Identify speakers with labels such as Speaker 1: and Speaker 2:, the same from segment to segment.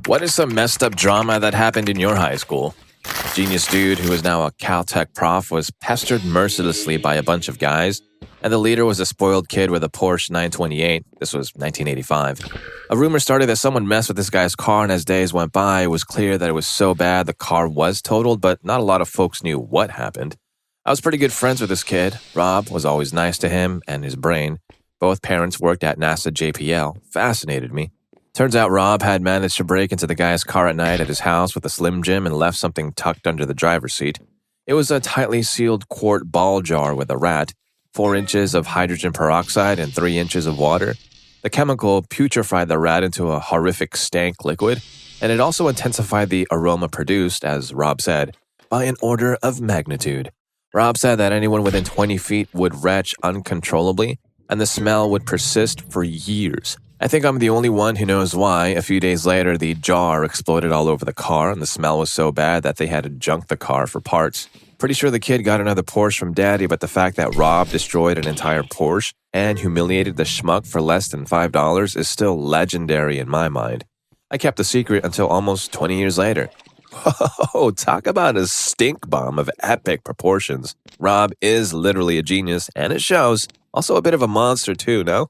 Speaker 1: What is some messed up drama that happened in your high school? A genius dude who is now a Caltech prof was pestered mercilessly by a bunch of guys, and the leader was a spoiled kid with a Porsche 928. This was 1985. A rumor started that someone messed with this guy's car, and as days went by, it was clear that it was so bad the car was totaled, but not a lot of folks knew what happened. I was pretty good friends with this kid. Rob was always nice to him and his brain. Both parents worked at NASA JPL. Fascinated me. Turns out Rob had managed to break into the guy's car at night at his house with a Slim Jim and left something tucked under the driver's seat. It was a tightly sealed quart ball jar with a rat, 4 inches of hydrogen peroxide, and 3 inches of water. The chemical putrefied the rat into a horrific stank liquid, and it also intensified the aroma produced, as Rob said, by an order of magnitude. Rob said that anyone within 20 feet would retch uncontrollably, and the smell would persist for years. I think I'm the only one who knows why. A few days later, the jar exploded all over the car, and the smell was so bad that they had to junk the car for parts. Pretty sure the kid got another Porsche from daddy, but the fact that Rob destroyed an entire Porsche and humiliated the schmuck for less than $5 is still legendary in my mind. I kept the secret until almost 20 years later. Whoa, talk about a stink bomb of epic proportions. Rob is literally a genius, and it shows. Also a bit of a monster too, no?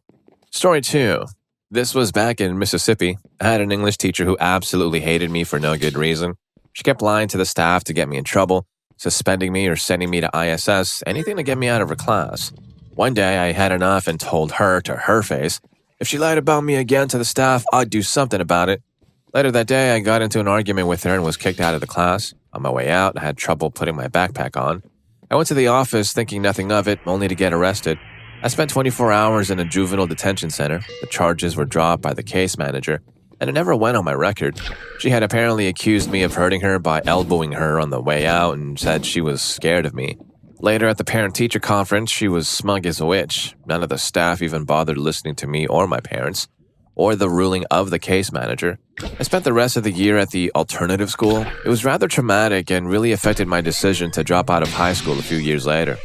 Speaker 1: Story 2. This was back in Mississippi. I had an English teacher who absolutely hated me for no good reason. She kept lying to the staff to get me in trouble, suspending me or sending me to ISS, anything to get me out of her class. One day, I had enough and told her to her face, if she lied about me again to the staff, I'd do something about it. Later that day, I got into an argument with her and was kicked out of the class. On my way out, I had trouble putting my backpack on. I went to the office thinking nothing of it, only to get arrested. I spent 24 hours in a juvenile detention center. The charges were dropped by the case manager, and it never went on my record. She had apparently accused me of hurting her by elbowing her on the way out and said she was scared of me. Later at the parent-teacher conference, she was smug as a witch. None of the staff even bothered listening to me or my parents, or the ruling of the case manager. I spent the rest of the year at the alternative school. It was rather traumatic and really affected my decision to drop out of high school a few years later.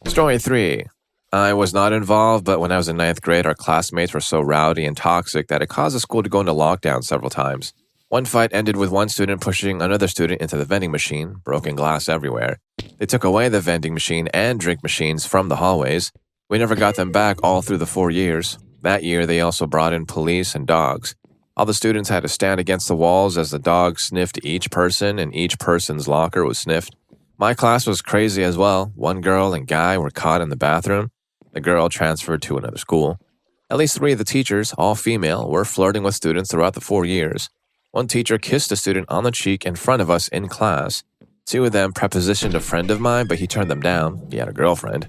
Speaker 1: Story 3. I was not involved, but when I was in 9th grade, our classmates were so rowdy and toxic that it caused the school to go into lockdown several times. One fight ended with one student pushing another student into the vending machine, broken glass everywhere. They took away the vending machine and drink machines from the hallways. We never got them back all through the 4 years. That year, they also brought in police and dogs. All the students had to stand against the walls as the dogs sniffed each person and each person's locker was sniffed. My class was crazy as well. One girl and guy were caught in the bathroom. The girl transferred to another school. At least 3 of the teachers, all female, were flirting with students throughout the 4 years. One teacher kissed a student on the cheek in front of us in class. 2 of them prepositioned a friend of mine, but he turned them down. He had a girlfriend.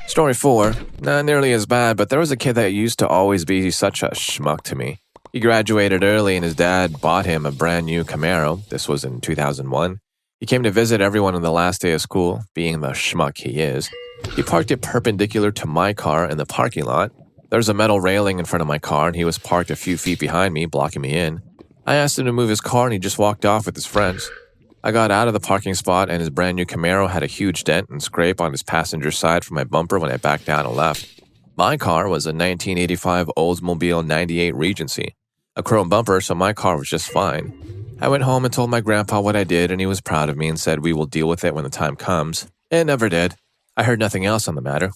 Speaker 1: Story 4. Not nearly as bad, but there was a kid that used to always be such a schmuck to me. He graduated early and his dad bought him a brand new Camaro. This was in 2001. He came to visit everyone on the last day of school, being the schmuck he is. He parked it perpendicular to my car in the parking lot. There was a metal railing in front of my car, and he was parked a few feet behind me, blocking me in. I asked him to move his car, and he just walked off with his friends. I got out of the parking spot, and his brand new Camaro had a huge dent and scrape on his passenger side from my bumper when I backed out and left. My car was a 1985 Oldsmobile 98 Regency, a chrome bumper, so my car was just fine. I went home and told my grandpa what I did, and he was proud of me and said we will deal with it when the time comes. It never did. I heard nothing else on the matter.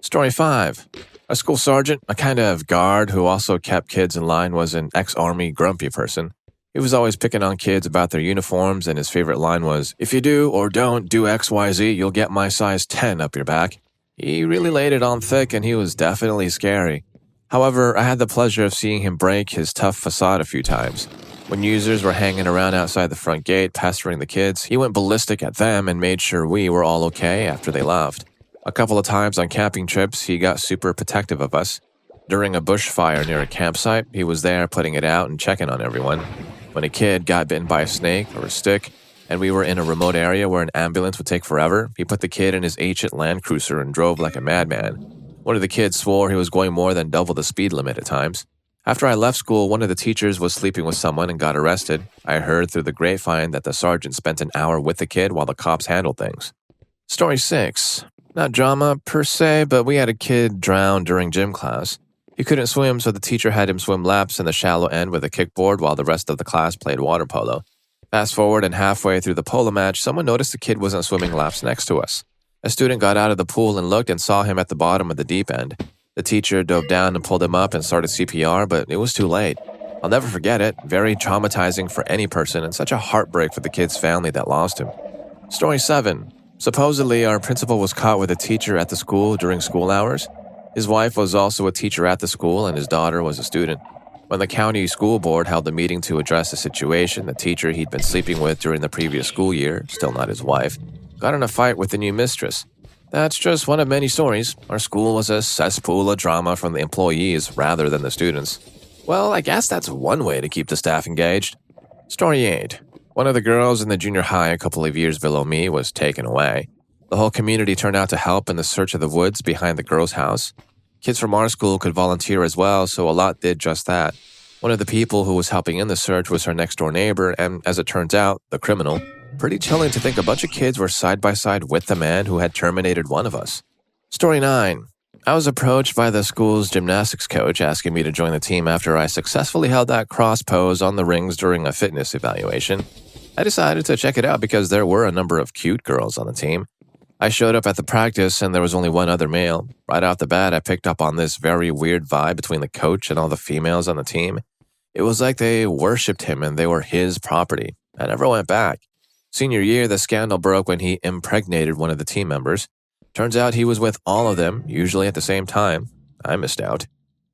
Speaker 1: Story 5. A school sergeant, a kind of guard who also kept kids in line, was an ex-army grumpy person. He was always picking on kids about their uniforms, and his favorite line was, if you do or don't do XYZ, you'll get my size 10 up your back. He really laid it on thick, and he was definitely scary. However, I had the pleasure of seeing him break his tough facade a few times. When users were hanging around outside the front gate pestering the kids, he went ballistic at them and made sure we were all okay after they left. A couple of times on camping trips, he got super protective of us. During a bushfire near a campsite, he was there putting it out and checking on everyone. When a kid got bitten by a snake or a stick, and we were in a remote area where an ambulance would take forever, he put the kid in his ancient Land Cruiser and drove like a madman. One of the kids swore he was going more than double the speed limit at times. After I left school, one of the teachers was sleeping with someone and got arrested. I heard through the grapevine that the sergeant spent an hour with the kid while the cops handled things. Story 6. Not drama per se, but we had a kid drown during gym class. He couldn't swim, so the teacher had him swim laps in the shallow end with a kickboard while the rest of the class played water polo. Fast forward, and halfway through the polo match, someone noticed the kid wasn't swimming laps next to us. A student got out of the pool and looked and saw him at the bottom of the deep end. The teacher dove down and pulled him up and started CPR, but it was too late. I'll never forget it. Very traumatizing for any person and such a heartbreak for the kid's family that lost him. Story 7. Supposedly, our principal was caught with a teacher at the school during school hours. His wife was also a teacher at the school, and his daughter was a student. When the county school board held a meeting to address the situation, the teacher he'd been sleeping with during the previous school year, still not his wife, got in a fight with the new mistress. That's just one of many stories. Our school was a cesspool of drama from the employees rather than the students. Well, I guess that's one way to keep the staff engaged. Story 8. One of the girls in the junior high a couple of years below me was taken away. The whole community turned out to help in the search of the woods behind the girl's house. Kids from our school could volunteer as well, so a lot did just that. One of the people who was helping in the search was her next-door neighbor, and as it turns out, the criminal. Pretty chilling to think a bunch of kids were side by side with the man who had terminated one of us. Story 9. I was approached by the school's gymnastics coach asking me to join the team after I successfully held that cross pose on the rings during a fitness evaluation. I decided to check it out because there were a number of cute girls on the team. I showed up at the practice and there was only one other male. Right off the bat, I picked up on this very weird vibe between the coach and all the females on the team. It was like they worshipped him and they were his property. I never went back. Senior year, the scandal broke when he impregnated one of the team members. Turns out he was with all of them, usually at the same time. I missed out.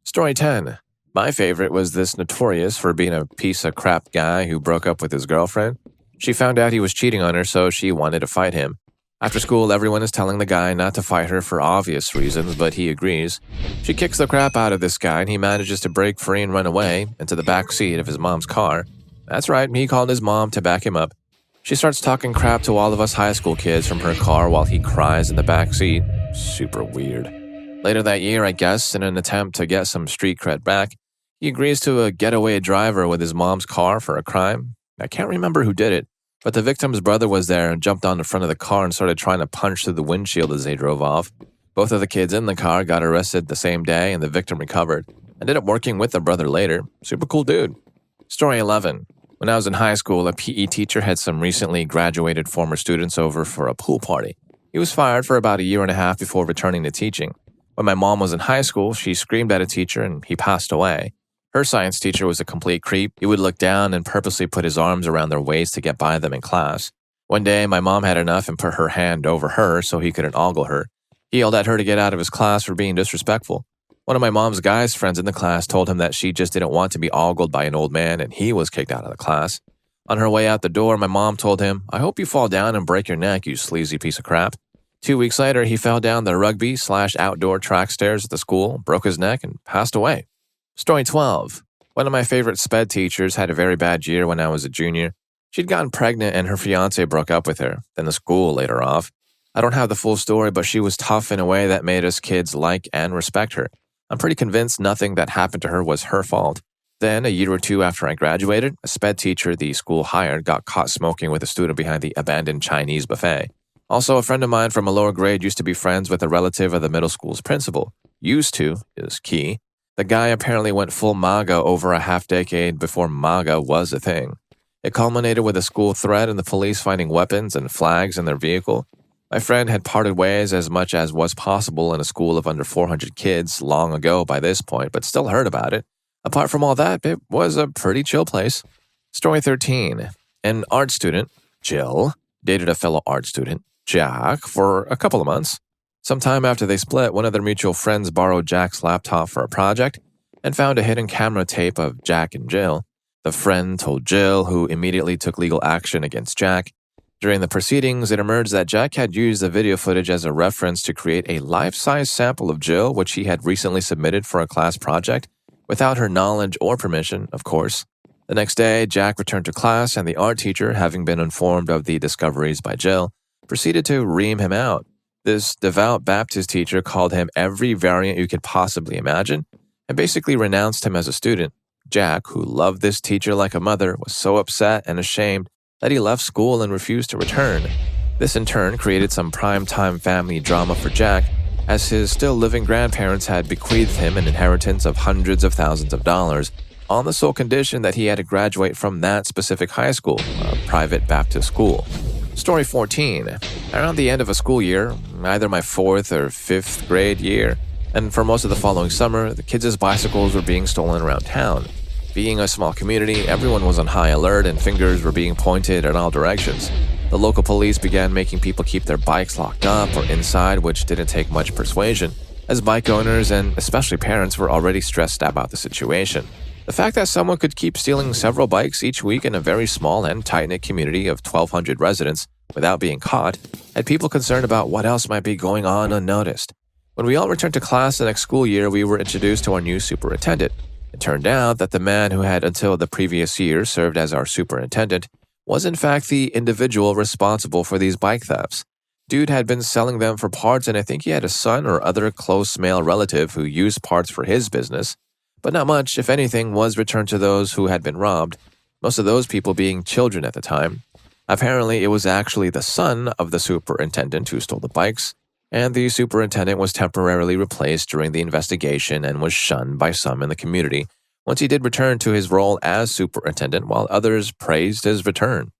Speaker 1: Story 10. My favorite was this notorious for being a piece of crap guy who broke up with his girlfriend. She found out he was cheating on her, so she wanted to fight him. After school, everyone is telling the guy not to fight her for obvious reasons, but he agrees. She kicks the crap out of this guy, and he manages to break free and run away into the back seat of his mom's car. That's right, he called his mom to back him up. She starts talking crap to all of us high school kids from her car while he cries in the back seat. Super weird. Later that year, I guess, in an attempt to get some street cred back, he agrees to a getaway driver with his mom's car for a crime. I can't remember who did it, but the victim's brother was there and jumped on the front of the car and started trying to punch through the windshield as they drove off. Both of the kids in the car got arrested the same day and the victim recovered. Ended up working with the brother later. Super cool dude. Story 11. When I was in high school, a PE teacher had some recently graduated former students over for a pool party. He was fired for about a year and a half before returning to teaching. When my mom was in high school, she screamed at a teacher and he passed away. Her science teacher was a complete creep. He would look down and purposely put his arms around their waist to get by them in class. One day, my mom had enough and put her hand over her so he couldn't ogle her. He yelled at her to get out of his class for being disrespectful. One of my mom's guy's friends in the class told him that she just didn't want to be ogled by an old man and he was kicked out of the class. On her way out the door, my mom told him, "I hope you fall down and break your neck, you sleazy piece of crap." 2 weeks later, he fell down the rugby/outdoor track stairs at the school, broke his neck, and passed away. Story 12. One of my favorite sped teachers had a very bad year when I was a junior. She'd gotten pregnant and her fiancé broke up with her. Then the school laid her off. I don't have the full story, but she was tough in a way that made us kids like and respect her. I'm pretty convinced nothing that happened to her was her fault. Then, a year or two after I graduated, a sped teacher the school hired got caught smoking with a student behind the abandoned Chinese buffet. Also, a friend of mine from a lower grade used to be friends with a relative of the middle school's principal. Used to is key. The guy apparently went full MAGA over a half-decade before MAGA was a thing. It culminated with a school threat and the police finding weapons and flags in their vehicle. My friend had parted ways as much as was possible in a school of under 400 kids long ago by this point, but still heard about it. Apart from all that, it was a pretty chill place. Story 13. An art student, Jill, dated a fellow art student, Jack, for a couple of months. Sometime after they split, one of their mutual friends borrowed Jack's laptop for a project and found a hidden camera tape of Jack and Jill. The friend told Jill, who immediately took legal action against Jack. During the proceedings, it emerged that Jack had used the video footage as a reference to create a life-size sample of Jill, which he had recently submitted for a class project, without her knowledge or permission, of course. The next day, Jack returned to class, and the art teacher, having been informed of the discoveries by Jill, proceeded to ream him out. This devout Baptist teacher called him every variant you could possibly imagine, and basically renounced him as a student. Jack, who loved this teacher like a mother, was so upset and ashamed that he left school and refused to return. This in turn created some primetime family drama for Jack, as his still living grandparents had bequeathed him an inheritance of hundreds of thousands of dollars on the sole condition that he had to graduate from that specific high school, a private Baptist school. Story 14. Around the end of a school year, either my 4th or 5th grade year, and for most of the following summer, the kids' bicycles were being stolen around town. Being a small community, everyone was on high alert and fingers were being pointed in all directions. The local police began making people keep their bikes locked up or inside, which didn't take much persuasion, as bike owners and especially parents were already stressed about the situation. The fact that someone could keep stealing several bikes each week in a very small and tight-knit community of 1,200 residents without being caught had people concerned about what else might be going on unnoticed. When we all returned to class the next school year, we were introduced to our new superintendent. It turned out that the man who had until the previous year served as our superintendent was in fact the individual responsible for these bike thefts. Dude had been selling them for parts, and I think he had a son or other close male relative who used parts for his business. But not much, if anything, was returned to those who had been robbed, most of those people being children at the time. Apparently, it was actually the son of the superintendent who stole the bikes, and the superintendent was temporarily replaced during the investigation and was shunned by some in the community once he did return to his role as superintendent, while others praised his return.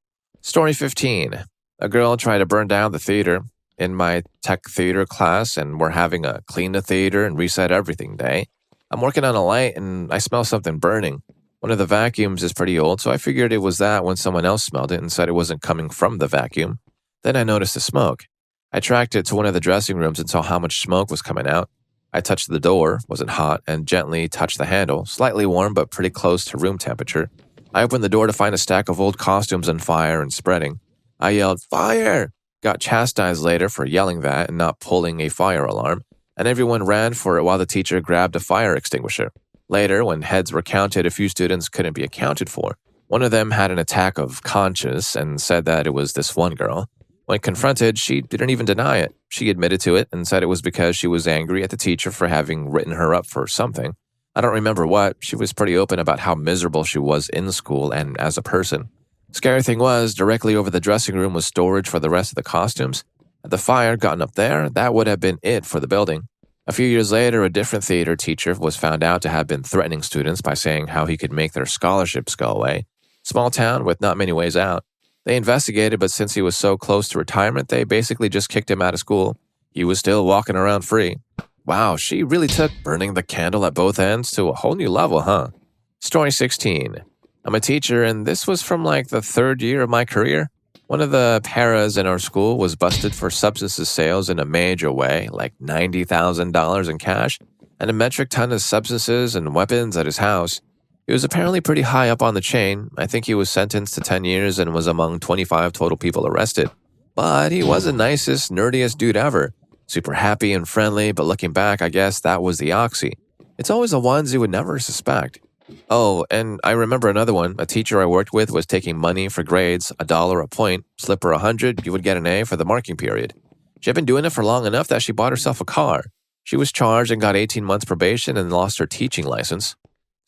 Speaker 1: Story 15. A girl tried to burn down the theater in my tech theater class, and we're having a clean the theater and reset everything day. I'm working on a light and I smell something burning. One of the vacuums is pretty old, so I figured it was that when someone else smelled it and said it wasn't coming from the vacuum. Then I noticed the smoke. I tracked it to one of the dressing rooms and saw how much smoke was coming out. I touched the door, wasn't hot, and gently touched the handle, slightly warm but pretty close to room temperature. I opened the door to find a stack of old costumes on fire and spreading. I yelled, "Fire!" Got chastised later for yelling that and not pulling a fire alarm, and everyone ran for it while the teacher grabbed a fire extinguisher. Later, when heads were counted, a few students couldn't be accounted for. One of them had an attack of conscience and said that it was this one girl. When confronted, she didn't even deny it. She admitted to it and said it was because she was angry at the teacher for having written her up for something. I don't remember what. She was pretty open about how miserable she was in school and as a person. Scary thing was, directly over the dressing room was storage for the rest of the costumes. Had the fire gotten up there, that would have been it for the building. A few years later, a different theater teacher was found out to have been threatening students by saying how he could make their scholarships go away. Small town with not many ways out. They investigated, but since he was so close to retirement, they basically just kicked him out of school. He was still walking around free. Wow, she really took burning the candle at both ends to a whole new level, huh? Story 16. I'm a teacher, and this was from like the 3rd year of my career. One of the paras in our school was busted for substances sales in a major way, like $90,000 in cash, and a metric ton of substances and weapons at his house. He was apparently pretty high up on the chain. I think he was sentenced to 10 years and was among 25 total people arrested. But he was the nicest, nerdiest dude ever. Super happy and friendly, but looking back, I guess that was the oxy. It's always the ones you would never suspect. Oh, and I remember another one. A teacher I worked with was taking money for grades, $1 a point, slip her 100, you would get an A for the marking period. She had been doing it for long enough that she bought herself a car. She was charged and got 18 months probation and lost her teaching license.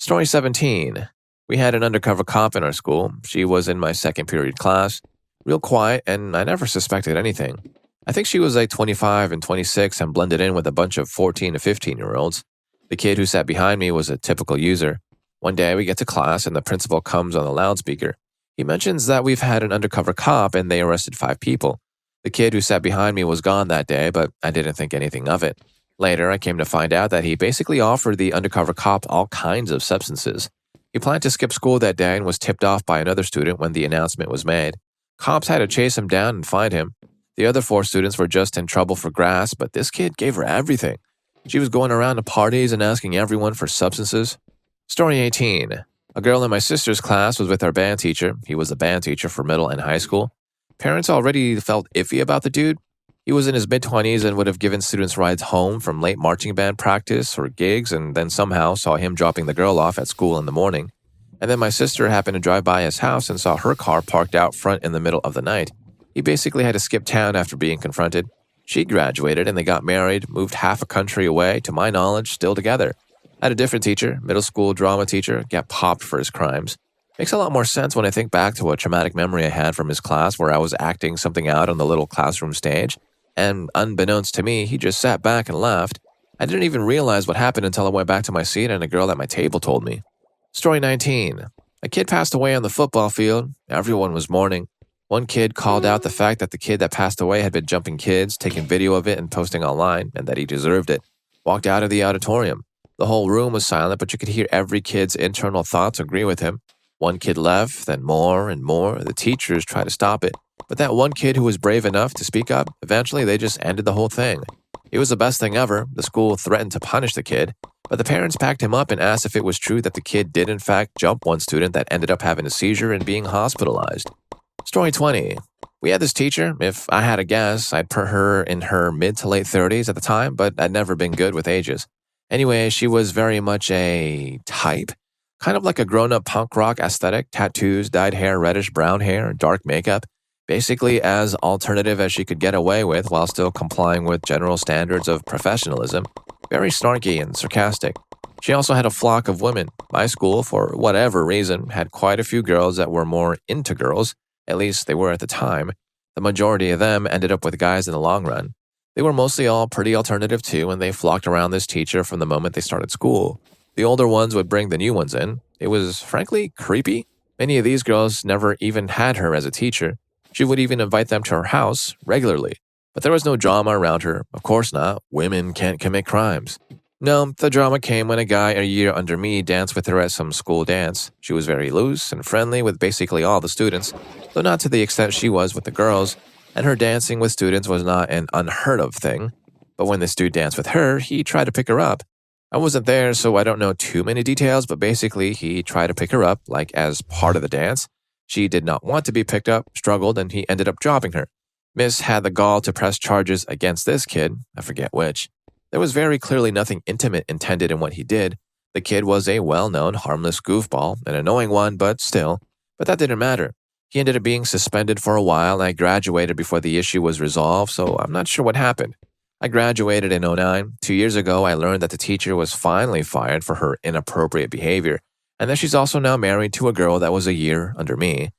Speaker 1: Story 17. We had an undercover cop in our school. She was in my 2nd period class. Real quiet, and I never suspected anything. I think she was like 25 and 26 and blended in with a bunch of 14 to 15-year-olds. The kid who sat behind me was a typical user. One day we get to class and the principal comes on the loudspeaker. He mentions that we've had an undercover cop and they arrested 5 people. The kid who sat behind me was gone that day, but I didn't think anything of it. Later, I came to find out that he basically offered the undercover cop all kinds of substances. He planned to skip school that day and was tipped off by another student when the announcement was made. Cops had to chase him down and find him. The other 4 students were just in trouble for grass, but this kid gave her everything. She was going around to parties and asking everyone for substances. Story 18. A girl in my sister's class was with our band teacher. He was a band teacher for middle and high school. Parents already felt iffy about the dude. He was in his mid-20s and would have given students rides home from late marching band practice or gigs, and then somehow saw him dropping the girl off at school in the morning. And then my sister happened to drive by his house and saw her car parked out front in the middle of the night. He basically had to skip town after being confronted. She graduated and they got married, moved half a country away, to my knowledge, still together. I had a different teacher, middle school drama teacher, got popped for his crimes. Makes a lot more sense when I think back to a traumatic memory I had from his class where I was acting something out on the little classroom stage. and unbeknownst to me, he just sat back and laughed. I didn't even realize what happened until I went back to my seat and a girl at my table told me. Story 19. A kid passed away on the football field. Everyone was mourning. One kid called out the fact that the kid that passed away had been jumping kids, taking video of it and posting online, and that he deserved it. Walked out of the auditorium. The whole room was silent, but you could hear every kid's internal thoughts agree with him. One kid left, then more and more. The teachers tried to stop it. But that one kid who was brave enough to speak up, eventually they just ended the whole thing. It was the best thing ever. The school threatened to punish the kid, but the parents packed him up and asked if it was true that the kid did in fact jump one student that ended up having a seizure and being hospitalized. Story 20. We had this teacher. If I had a guess, I'd put her in her mid to late 30s at the time, but I'd never been good with ages. Anyway, she was very much a type. Kind of like a grown-up punk rock aesthetic, tattoos, dyed hair, reddish brown hair, dark makeup. Basically as alternative as she could get away with while still complying with general standards of professionalism. Very snarky and sarcastic. She also had a flock of women. My school, for whatever reason, had quite a few girls that were more into girls. At least they were at the time. The majority of them ended up with guys in the long run. They were mostly all pretty alternative too, and they flocked around this teacher from the moment they started school. The older ones would bring the new ones in. It was frankly creepy. Many of these girls never even had her as a teacher. She would even invite them to her house regularly. But there was no drama around her. Of course not. Women can't commit crimes. No, the drama came when a guy a year under me danced with her at some school dance. She was very loose and friendly with basically all the students, though not to the extent she was with the girls, and her dancing with students was not an unheard of thing. But when this dude danced with her, he tried to pick her up. I wasn't there, so I don't know too many details, but basically he tried to pick her up, like as part of the dance. She did not want to be picked up, struggled, and he ended up dropping her. Miss had the gall to press charges against this kid, I forget which. There was very clearly nothing intimate intended in what he did. The kid was a well-known, harmless goofball, an annoying one, but still. But that didn't matter. He ended up being suspended for a while, and I graduated before the issue was resolved, so I'm not sure what happened. I graduated in 2009. 2 years ago, I learned that the teacher was finally fired for her inappropriate behavior, and that she's also now married to a girl that was a year under me.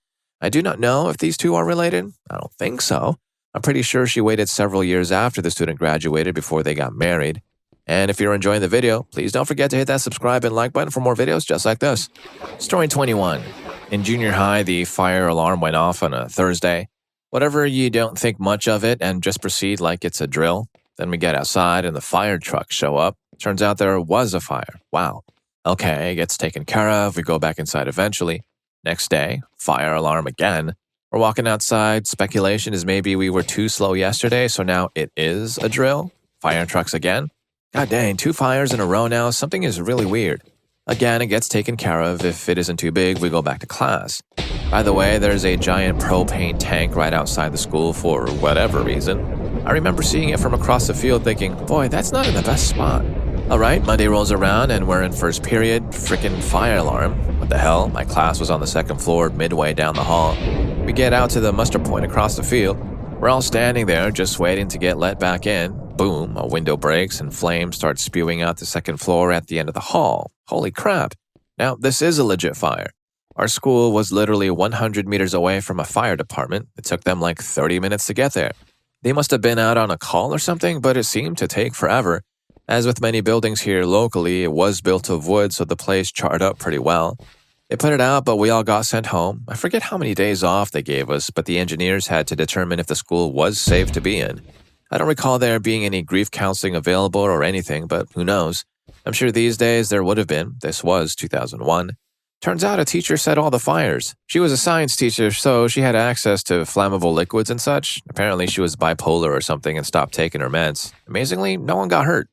Speaker 1: I do not know if these two are related. I don't think so. I'm pretty sure she waited several years after the student graduated before they got married. And if you're enjoying the video, please don't forget to hit that subscribe and like button for more videos just like this. Story 21. In junior high, the fire alarm went off on a Thursday. Whatever, you don't think much of it and just proceed like it's a drill. Then we get outside and the fire trucks show up. Turns out there was a fire. Wow. Okay, it gets taken care of. We go back inside eventually. Next day, fire alarm again. We're walking outside. Speculation is maybe we were too slow yesterday, so now it is a drill. Fire trucks again. God dang, 2 fires in a row now. Something is really weird. Again, it gets taken care of. If it isn't too big, we go back to class. By the way, there's a giant propane tank right outside the school for whatever reason. I remember seeing it from across the field thinking, boy, that's not in the best spot. Alright, Monday rolls around and we're in first period. Frickin' fire alarm. What the hell? My class was on the second floor midway down the hall. We get out to the muster point across the field. We're all standing there just waiting to get let back in. Boom, a window breaks and flames start spewing out the second floor at the end of the hall. Holy crap. Now, this is a legit fire. Our school was literally 100 meters away from a fire department. It took them like 30 minutes to get there. They must have been out on a call or something, but it seemed to take forever. As with many buildings here locally, it was built of wood, so the place charred up pretty well. They put it out, but we all got sent home. I forget how many days off they gave us, but the engineers had to determine if the school was safe to be in. I don't recall there being any grief counseling available or anything, but who knows? I'm sure these days there would have been. This was 2001. Turns out a teacher set all the fires. She was a science teacher, so she had access to flammable liquids and such. Apparently she was bipolar or something and stopped taking her meds. Amazingly, no one got hurt.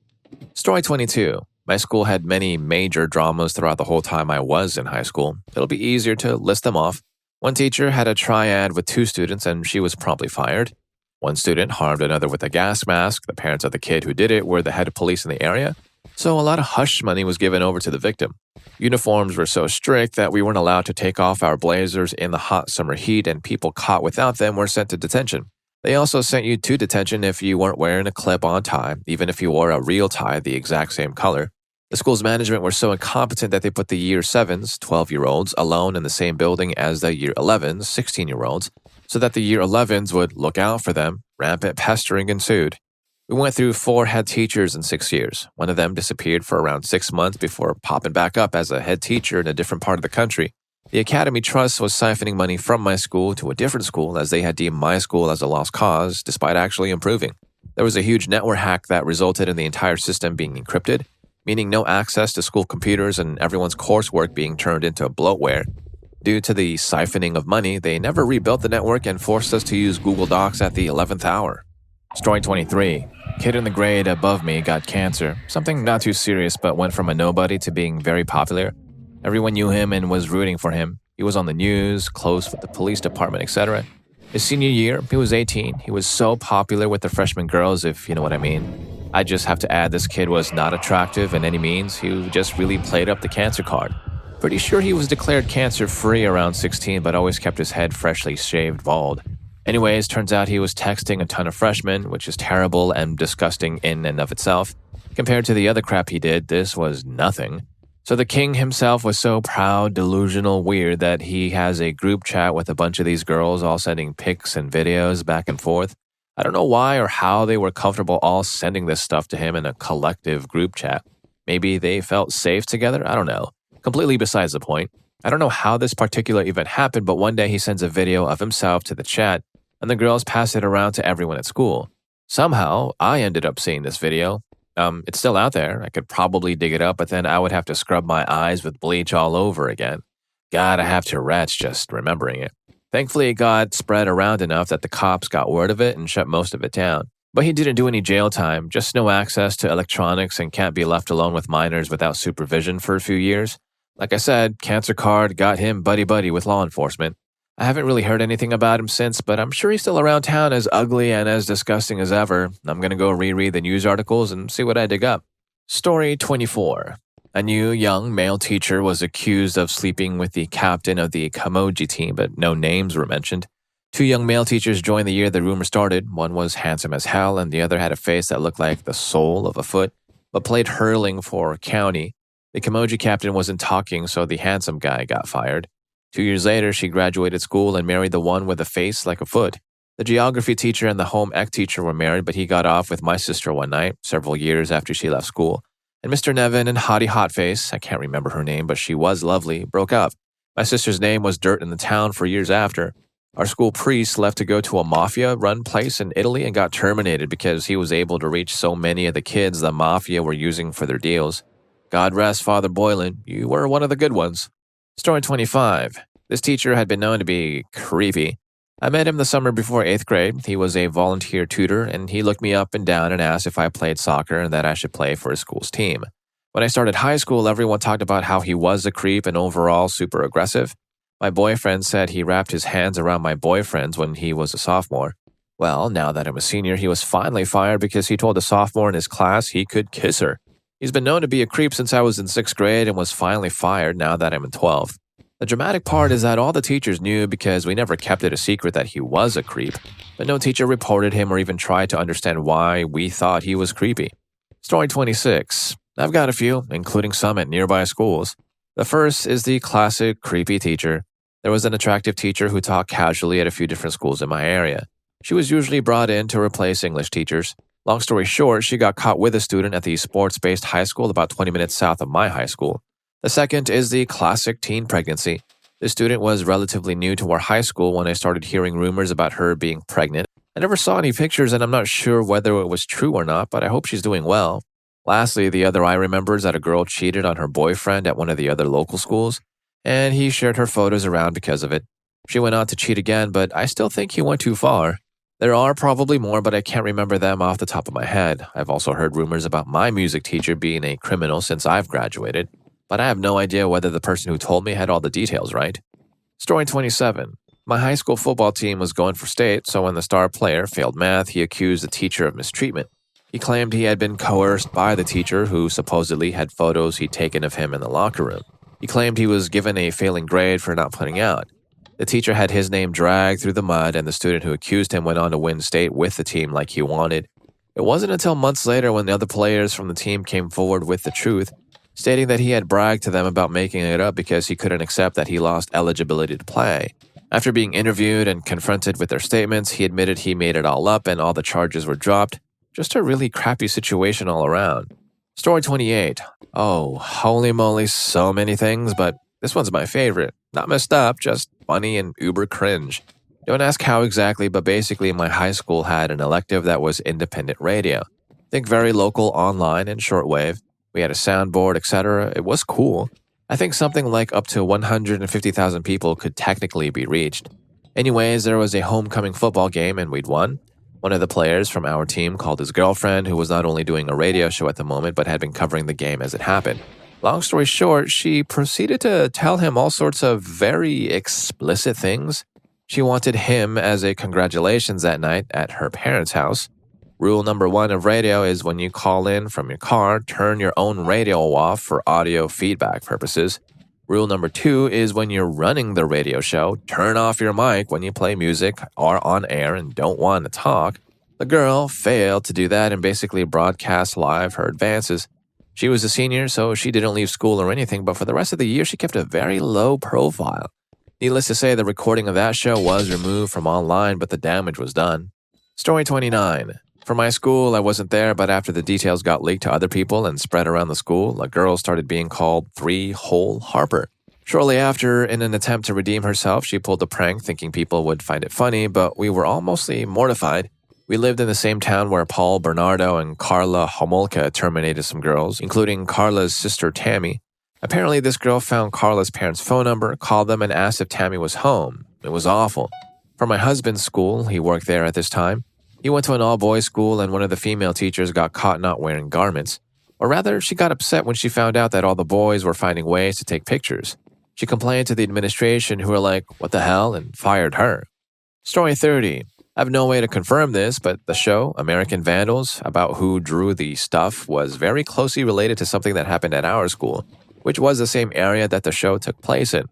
Speaker 1: Story 22. My school had many major dramas throughout the whole time I was in high school. It'll be easier to list them off. One teacher had a triad with 2 students and she was promptly fired. One student harmed another with a gas mask. The parents of the kid who did it were the head of police in the area, so a lot of hush money was given over to the victim. Uniforms were so strict that we weren't allowed to take off our blazers in the hot summer heat, and people caught without them were sent to detention. They also sent you to detention if you weren't wearing a clip-on tie, even if you wore a real tie the exact same color. The school's management were so incompetent that they put the year 7s, 12-year-olds, alone in the same building as the year 11s, 16-year-olds, so that the year 11s would look out for them. Rampant pestering ensued. We went through 4 head teachers in 6 years. One of them disappeared for around 6 months before popping back up as a head teacher in a different part of the country. The Academy Trust was siphoning money from my school to a different school as they had deemed my school as a lost cause, despite actually improving. There was a huge network hack that resulted in the entire system being encrypted, meaning no access to school computers and everyone's coursework being turned into bloatware. Due to the siphoning of money, they never rebuilt the network and forced us to use Google Docs at the 11th hour. Story 23. Kid in the grade above me got cancer. Something not too serious, but went from a nobody to being very popular. Everyone knew him and was rooting for him. He was on the news, close with the police department, etc. His senior year, he was 18. He was so popular with the freshman girls, if you know what I mean. I just have to add this kid was not attractive in any means. He just really played up the cancer card. Pretty sure he was declared cancer-free around 16, but always kept his head freshly shaved bald. Anyways, turns out he was texting a ton of freshmen, which is terrible and disgusting in and of itself. Compared to the other crap he did, this was nothing. So the king himself was so proud, delusional, weird that he has a group chat with a bunch of these girls all sending pics and videos back and forth. I don't know why or how they were comfortable all sending this stuff to him in a collective group chat. Maybe they felt safe together? I don't know. Completely besides the point. I don't know how this particular event happened, but one day he sends a video of himself to the chat, and the girls pass it around to everyone at school. Somehow, I ended up seeing this video. It's still out there. I could probably dig it up, but then I would have to scrub my eyes with bleach all over again. God, I have Tourette's just remembering it. Thankfully, it got spread around enough that the cops got word of it and shut most of it down. But he didn't do any jail time, just no access to electronics and can't be left alone with minors without supervision for a few years. Like I said, cancer card got him buddy-buddy with law enforcement. I haven't really heard anything about him since, but I'm sure he's still around town as ugly and as disgusting as ever. I'm gonna go reread the news articles and see what I dig up. Story 24. A new young male teacher was accused of sleeping with the captain of the Kamoji team, but no names were mentioned. 2 young male teachers joined the year the rumor started. One was handsome as hell, and the other had a face that looked like the sole of a foot, but played hurling for county. The Kamoji captain wasn't talking, so the handsome guy got fired. 2 years later, she graduated school and married the one with a face like a foot. The geography teacher and the home ec teacher were married, but he got off with my sister one night, several years after she left school. And Mr. Nevin and Hottie Hotface, I can't remember her name, but she was lovely, broke up. My sister's name was dirt in the town for years after. Our school priest left to go to a mafia-run place in Italy and got terminated because he was able to reach so many of the kids the mafia were using for their deals. God rest Father Boylan, you were one of the good ones. Story 25. This teacher had been known to be creepy. I met him the summer before 8th grade. He was a volunteer tutor, and he looked me up and down and asked if I played soccer and that I should play for his school's team. When I started high school, everyone talked about how he was a creep and overall super aggressive. My boyfriend said he wrapped his hands around my boyfriends when he was a sophomore. Well, now that I'm a senior, he was finally fired because he told a sophomore in his class he could kiss her. He's been known to be a creep since I was in 6th grade and was finally fired now that I'm in 12th. The dramatic part is that all the teachers knew because we never kept it a secret that he was a creep, but no teacher reported him or even tried to understand why we thought he was creepy. Story 26. I've got a few, including some at nearby schools. The first is the classic creepy teacher. There was an attractive teacher who taught casually at a few different schools in my area. She was usually brought in to replace English teachers. Long story short, she got caught with a student at the sports-based high school about 20 minutes south of my high school. The second is the classic teen pregnancy. The student was relatively new to our high school when I started hearing rumors about her being pregnant. I never saw any pictures and I'm not sure whether it was true or not, but I hope she's doing well. Lastly, the other I remember is that a girl cheated on her boyfriend at one of the other local schools, and he shared her photos around because of it. She went on to cheat again, but I still think he went too far. There are probably more, but I can't remember them off the top of my head. I've also heard rumors about my music teacher being a criminal since I've graduated, but I have no idea whether the person who told me had all the details right. Story 27. My high school football team was going for state, so when the star player failed math, he accused the teacher of mistreatment. He claimed he had been coerced by the teacher, who supposedly had photos he'd taken of him in the locker room. He claimed he was given a failing grade for not putting out. The teacher had his name dragged through the mud, and the student who accused him went on to win state with the team like he wanted. It wasn't until months later when the other players from the team came forward with the truth, stating that he had bragged to them about making it up because he couldn't accept that he lost eligibility to play. After being interviewed and confronted with their statements, he admitted he made it all up and all the charges were dropped. Just a really crappy situation all around. Story 28. Oh, holy moly, so many things, but this one's my favorite. Not messed up, just funny and uber cringe. Don't ask how exactly, but basically my high school had an elective that was independent radio. Think very local, online, and shortwave. We had a soundboard, etc. It was cool. I think something like up to 150,000 people could technically be reached. Anyways, there was a homecoming football game and we'd won. One of the players from our team called his girlfriend, who was not only doing a radio show at the moment but had been covering the game as it happened. Long story short, she proceeded to tell him all sorts of very explicit things. She wanted him as a congratulations that night at her parents' house. Rule number 1 of radio is when you call in from your car, turn your own radio off for audio feedback purposes. Rule number 2 is when you're running the radio show, turn off your mic when you play music or on air and don't want to talk. The girl failed to do that and basically broadcast live her advances. She was a senior, so she didn't leave school or anything, but for the rest of the year, she kept a very low profile. Needless to say, the recording of that show was removed from online, but the damage was done. Story 29. For my school, I wasn't there, but after the details got leaked to other people and spread around the school, a girl started being called 3-Hole Harper. Shortly after, in an attempt to redeem herself, she pulled a prank thinking people would find it funny, but we were all mostly mortified. We lived in the same town where Paul Bernardo and Carla Homolka terminated some girls, including Carla's sister Tammy. Apparently, this girl found Carla's parents' phone number, called them, and asked if Tammy was home. It was awful. For my husband's school, he worked there at this time. He went to an all-boys school and one of the female teachers got caught not wearing garments. Or rather, she got upset when she found out that all the boys were finding ways to take pictures. She complained to the administration who were like, "What the hell?" and fired her. Story 30. I have no way to confirm this, but the show, American Vandals, about who drew the stuff was very closely related to something that happened at our school, which was the same area that the show took place in.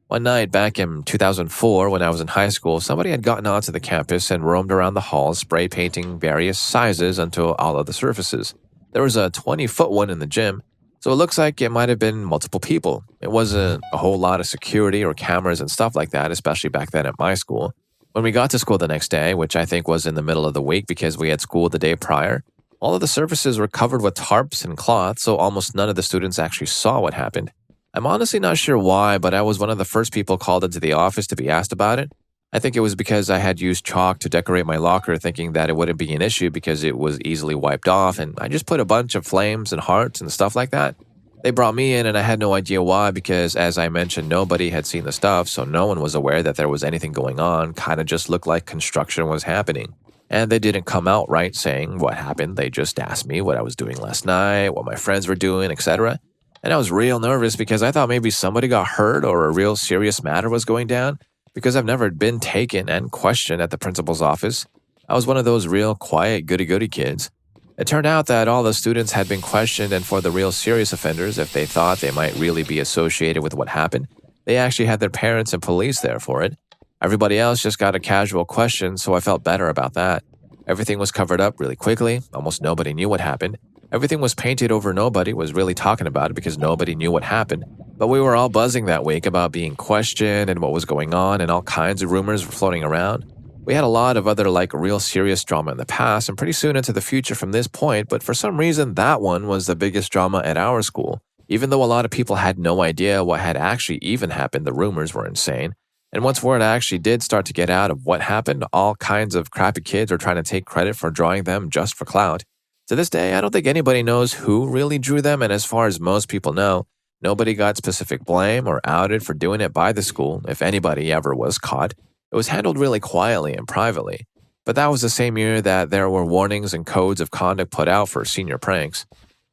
Speaker 1: One night back in 2004, when I was in high school, somebody had gotten onto the campus and roamed around the halls, spray painting various sizes onto all of the surfaces. There was a 20-foot one in the gym, so it looks like it might have been multiple people. It wasn't a whole lot of security or cameras and stuff like that, especially back then at my school. When we got to school the next day, which I think was in the middle of the week because we had school the day prior, all of the surfaces were covered with tarps and cloth, so almost none of the students actually saw what happened. I'm honestly not sure why, but I was one of the first people called into the office to be asked about it. I think it was because I had used chalk to decorate my locker thinking that it wouldn't be an issue because it was easily wiped off, and I just put a bunch of flames and hearts and stuff like that. They brought me in and I had no idea why because, as I mentioned, nobody had seen the stuff, so no one was aware that there was anything going on. Kind of just looked like construction was happening. And they didn't come out right saying what happened. They just asked me what I was doing last night, what my friends were doing, etc. And I was real nervous because I thought maybe somebody got hurt or a real serious matter was going down because I've never been taken and questioned at the principal's office. I was one of those real quiet goody-goody kids. It turned out that all the students had been questioned, and for the real serious offenders, if they thought they might really be associated with what happened, they actually had their parents and police there for it. Everybody else just got a casual question, so I felt better about that. Everything was covered up really quickly. Almost nobody knew what happened. Everything was painted over. Nobody was really talking about it because nobody knew what happened. But we were all buzzing that week about being questioned and what was going on, and all kinds of rumors were floating around. We had a lot of other real serious drama in the past and pretty soon into the future from this point, but for some reason that one was the biggest drama at our school. Even though a lot of people had no idea what had actually even happened, the rumors were insane. And once word actually did start to get out of what happened, all kinds of crappy kids were trying to take credit for drawing them just for clout. To this day, I don't think anybody knows who really drew them, and as far as most people know, nobody got specific blame or outed for doing it by the school, if anybody ever was caught. It was handled really quietly and privately. But that was the same year that there were warnings and codes of conduct put out for senior pranks.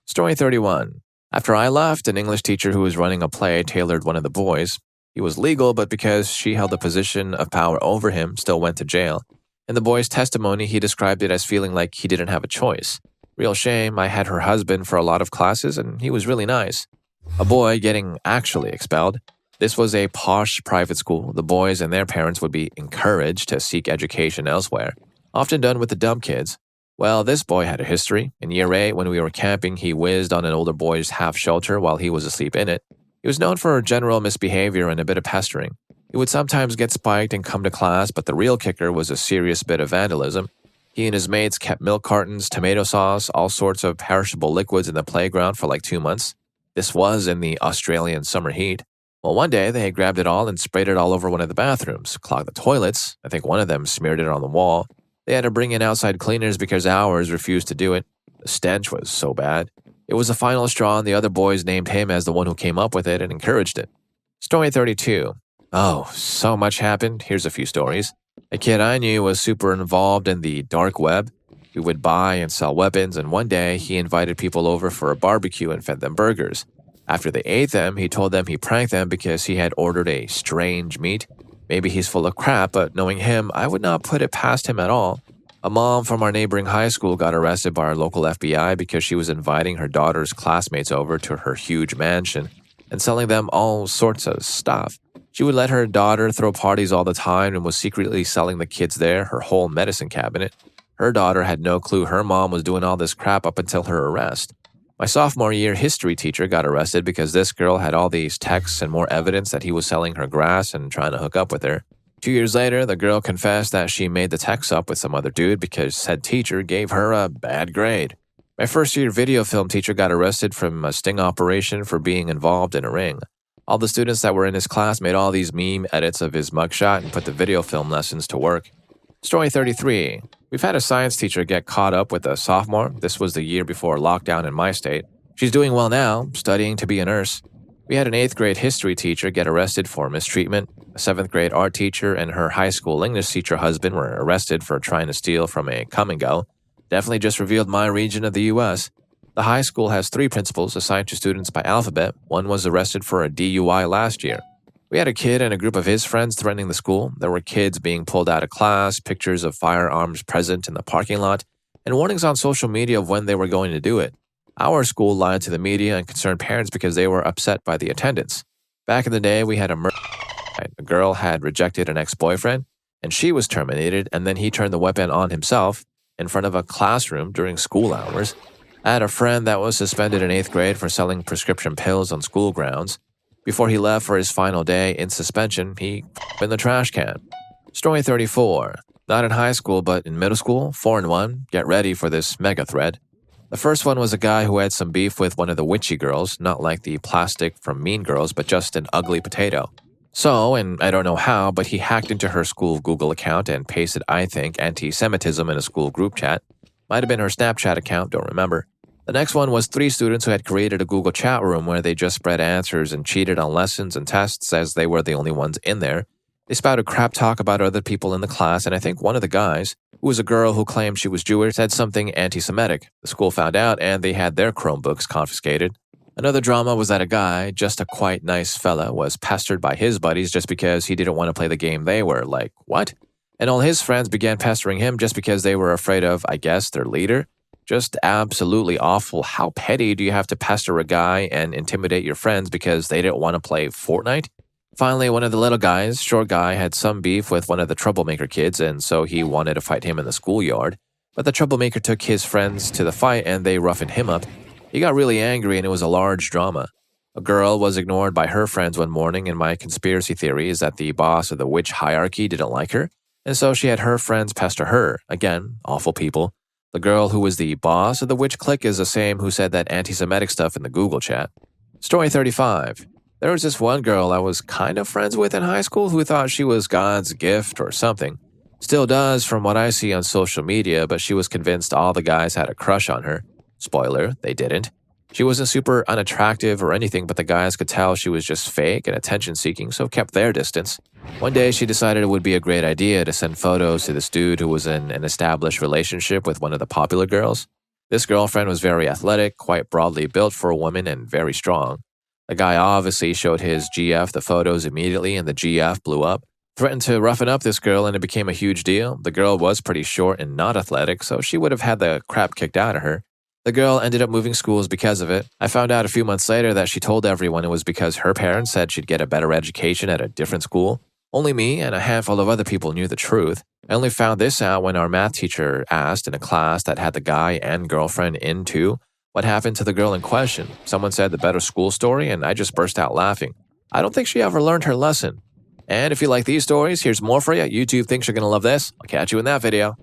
Speaker 1: Story 31. After I left, an English teacher who was running a play tailored one of the boys. He was legal, but because she held a position of power over him, still went to jail. In the boy's testimony, he described it as feeling like he didn't have a choice. Real shame, I had her husband for a lot of classes, and he was really nice. A boy getting actually expelled. This was a posh private school. The boys and their parents would be encouraged to seek education elsewhere, often done with the dumb kids. Well, this boy had a history. In year 8, when we were camping, he whizzed on an older boy's half shelter while he was asleep in it. He was known for general misbehavior and a bit of pestering. He would sometimes get spiked and come to class, but the real kicker was a serious bit of vandalism. He and his mates kept milk cartons, tomato sauce, all sorts of perishable liquids in the playground for like 2 months. This was in the Australian summer heat. Well, one day they grabbed it all and sprayed it all over one of the bathrooms, clogged the toilets. I think one of them smeared it on the wall. They had to bring in outside cleaners because ours refused to do it. The stench was so bad. It was the final straw, and the other boys named him as the one who came up with it and encouraged it. Story 32. Oh, so much happened. Here's a few stories. A kid I knew was super involved in the dark web. We would buy and sell weapons, and one day he invited people over for a barbecue and fed them burgers. After they ate them, he told them he pranked them because he had ordered a strange meat. Maybe he's full of crap, but knowing him, I would not put it past him at all. A mom from our neighboring high school got arrested by our local FBI because she was inviting her daughter's classmates over to her huge mansion and selling them all sorts of stuff. She would let her daughter throw parties all the time and was secretly selling the kids there her whole medicine cabinet. Her daughter had no clue her mom was doing all this crap up until her arrest. My sophomore year history teacher got arrested because this girl had all these texts and more evidence that he was selling her grass and trying to hook up with her. 2 years later, the girl confessed that she made the text up with some other dude because said teacher gave her a bad grade. My first year video film teacher got arrested from a sting operation for being involved in a ring. All the students that were in his class made all these meme edits of his mugshot and put the video film lessons to work. Story 33. We've had a science teacher get caught up with a sophomore. This was the year before lockdown in my state. She's doing well now, studying to be a nurse. We had an 8th grade history teacher get arrested for mistreatment. A 7th grade art teacher and her high school English teacher husband were arrested for trying to steal from a come and go. Definitely just revealed my region of the U.S. The high school has 3 principals assigned to students by alphabet. One was arrested for a DUI last year. We had a kid and a group of his friends threatening the school. There were kids being pulled out of class, pictures of firearms present in the parking lot, and warnings on social media of when they were going to do it. Our school lied to the media and concerned parents because they were upset by the attendance. Back in the day, we had a murder. A girl had rejected an ex-boyfriend, and she was terminated, and then he turned the weapon on himself in front of a classroom during school hours. I had a friend that was suspended in 8th grade for selling prescription pills on school grounds. Before he left for his final day in suspension, he in the trash can. Story 34. Not in high school, but in middle school, 4 and 1. Get ready for this mega thread. The first one was a guy who had some beef with one of the witchy girls, not like the plastic from Mean Girls, but just an ugly potato. So, and I don't know how, but he hacked into her school Google account and pasted, I think, anti-Semitism in a school group chat. Might have been her Snapchat account, don't remember. The next one was 3 students who had created a Google chat room where they just spread answers and cheated on lessons and tests as they were the only ones in there. They spouted crap talk about other people in the class, and I think one of the guys, who was a girl who claimed she was Jewish, said something anti-Semitic. The school found out, and they had their Chromebooks confiscated. Another drama was that a guy, just a quite nice fella, was pestered by his buddies just because he didn't want to play the game they were. Like, what? And all his friends began pestering him just because they were afraid of, I guess, their leader. Just absolutely awful. How petty do you have to pester a guy and intimidate your friends because they didn't want to play Fortnite? Finally, one of the little guys, short guy, had some beef with one of the troublemaker kids, and so he wanted to fight him in the schoolyard. But the troublemaker took his friends to the fight and they roughened him up. He got really angry and it was a large drama. A girl was ignored by her friends one morning, and my conspiracy theory is that the boss of the witch hierarchy didn't like her, and so she had her friends pester her. Again, awful people. The girl who was the boss of the witch clique is the same who said that anti-Semitic stuff in the Google chat. Story 35. There was this one girl I was kind of friends with in high school who thought she was God's gift or something. Still does from what I see on social media, but she was convinced all the guys had a crush on her. Spoiler, they didn't. She wasn't super unattractive or anything, but the guys could tell she was just fake and attention-seeking, so kept their distance. One day, she decided it would be a great idea to send photos to this dude who was in an established relationship with one of the popular girls. This girlfriend was very athletic, quite broadly built for a woman, and very strong. The guy obviously showed his GF the photos immediately, and the GF blew up. Threatened to roughen up this girl, and it became a huge deal. The girl was pretty short and not athletic, so she would have had the crap kicked out of her. The girl ended up moving schools because of it. I found out a few months later that she told everyone it was because her parents said she'd get a better education at a different school. Only me and a handful of other people knew the truth. I only found this out when our math teacher asked in a class that had the guy and girlfriend in too, what happened to the girl in question. Someone said the better school story, and I just burst out laughing. I don't think she ever learned her lesson. And if you like these stories, here's more for you. YouTube thinks you're going to love this. I'll catch you in that video.